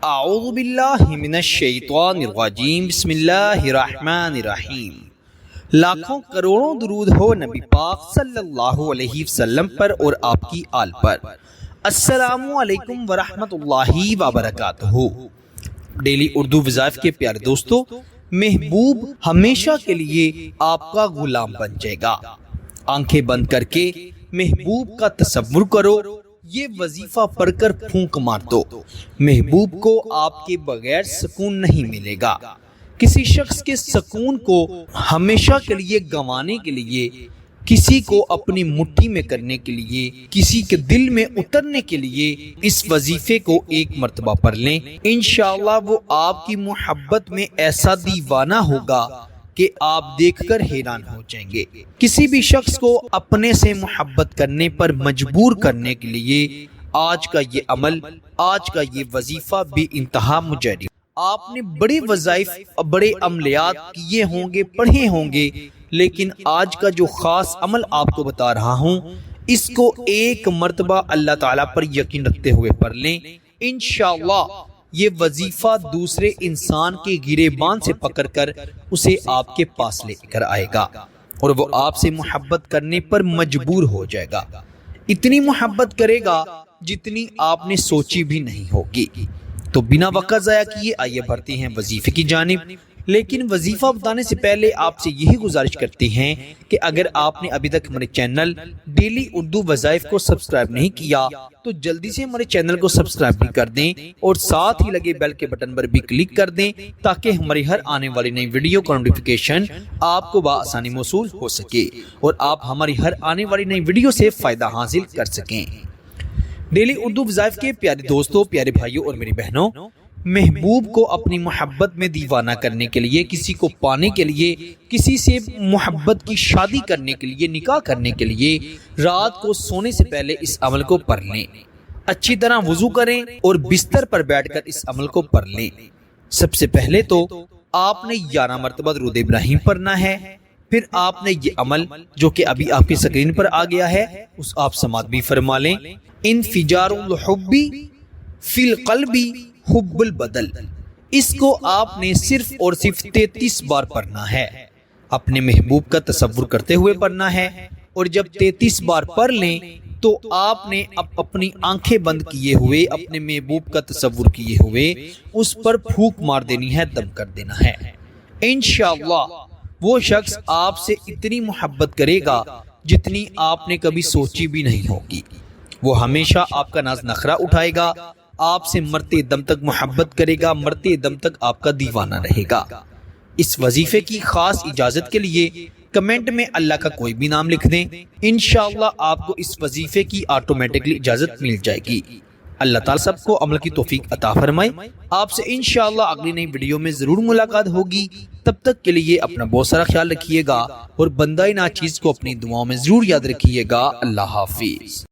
اعوذ باللہ من الشیطان الرجیم بسم اللہ الرحمن الرحیم۔ لاکھوں کروڑوں درود ہو نبی پاک صلی اللہ علیہ وسلم پر اور آپ کی آل پر۔ السلام علیکم ورحمۃ اللہ وبرکاتہ۔ ڈیلی اردو وظائف کے پیارے دوستو، محبوب ہمیشہ کے لیے آپ کا غلام بن جائے گا۔ آنکھیں بند کر کے محبوب کا تصور کرو، یہ وظیفہ پڑھ کر پھونک مار دو، محبوب کو آپ کے بغیر سکون نہیں ملے گا۔ کسی شخص کے سکون کو ہمیشہ کے لیے گنوانے کے لیے، کسی کو اپنی مٹھی میں کرنے کے لیے، کسی کے دل میں اترنے کے لیے اس وظیفے کو ایک مرتبہ پڑھ لیں، انشاءاللہ وہ آپ کی محبت میں ایسا دیوانہ ہوگا کہ آپ دیکھ کر حیران ہو جائیں گے۔ کسی بھی شخص کو اپنے سے محبت کرنے پر مجبور کرنے کے لیے آج کا یہ عمل، آج کا یہ وظیفہ بے انتہا مجرب۔ آپ نے بڑے وظائف، بڑے عملیات کیے ہوں گے، پڑھے ہوں گے، لیکن آج کا جو خاص عمل آپ کو بتا رہا ہوں، اس کو ایک مرتبہ اللہ تعالیٰ پر یقین رکھتے ہوئے پڑھ لیں، انشاءاللہ یہ وظیفہ دوسرے انسان کے گریبان سے پکڑ کر اسے آپ کے پاس لے کر آئے گا اور وہ آپ سے محبت کرنے پر مجبور ہو جائے گا۔ اتنی محبت کرے گا جتنی آپ نے سوچی بھی نہیں ہوگی۔ تو بنا وقت ضائع کیے آئیے بڑھتے ہیں وظیفے کی جانب۔ لیکن وظیفہ بتانے سے پہلے آپ سے یہی گزارش کرتے ہیں کہ اگر آپ نے ابھی تک ہمارے چینل ڈیلی اردو وظائف کو سبسکرائب نہیں کیا تو جلدی سے ہمارے چینل کو سبسکرائب بھی کر دیں اور ساتھ ہی لگے بیل کے بٹن پر بھی کلک کر دیں تاکہ ہماری ہر آنے والی نئی ویڈیو کا نوٹیفیکیشن آپ کو بآسانی موصول ہو سکے اور آپ ہماری ہر آنے والی نئی ویڈیو سے فائدہ حاصل کر سکیں۔ ڈیلی اردو وظائف کے پیارے دوستوں، پیارے بھائیوں اور میری بہنوں، محبوب کو اپنی محبت میں دیوانہ کرنے کے لیے، کسی کو پانے کے لیے، کسی سے محبت کی شادی کرنے کے لیے، نکاح کرنے کے لیے رات کو سونے سے پہلے اس عمل کو پڑھ لیں۔ اچھی طرح وضو کریں اور بستر پر بیٹھ کر اس عمل کو پڑھ لیں۔ سب سے پہلے تو آپ نے 11 مرتبہ درود ابراہیم پڑھنا ہے، پھر آپ نے یہ عمل جو کہ ابھی آپ کی سکرین پر آ گیا ہے اس آپ سماعت بھی فرما لیں۔ انفجار الحب فی القلب حب البدل، اس کو آپ نے صرف اور صرف 33 بار پڑھنا ہے۔ اپنے محبوب کا تصور کرتے ہوئے پڑھنا ہے اور جب 33 بار پڑھ لیں تو آپ نے اپنی آنکھیں بند کیے ہوئے اپنے محبوب کا تصور کیے ہوئے اس پر پھونک مار دینی ہے، دم کر دینا ہے۔ انشاءاللہ وہ شخص آپ سے اتنی محبت کرے گا جتنی آپ نے کبھی سوچی بھی نہیں ہوگی۔ وہ ہمیشہ آپ کا ناز نخرہ اٹھائے گا، آپ سے مرتے دم تک محبت کرے گا، مرتے دم تک آپ کا دیوانہ رہے گا۔ اس وظیفے کی خاص اجازت کے لیے کمنٹ میں اللہ کا کوئی بھی نام لکھ دیں، انشاءاللہ آپ کو اس وظیفے کی آٹومیٹکلی اجازت مل جائے گی۔ اللہ تعالیٰ سب کو عمل کی توفیق عطا فرمائے۔ آپ سے انشاءاللہ اگلی نئی ویڈیو میں ضرور ملاقات ہوگی۔ تب تک کے لیے اپنا بہت سارا خیال رکھیے گا اور بندہ ناچیز کو اپنی دعاؤں میں ضرور یاد رکھیے گا۔ اللہ حافظ۔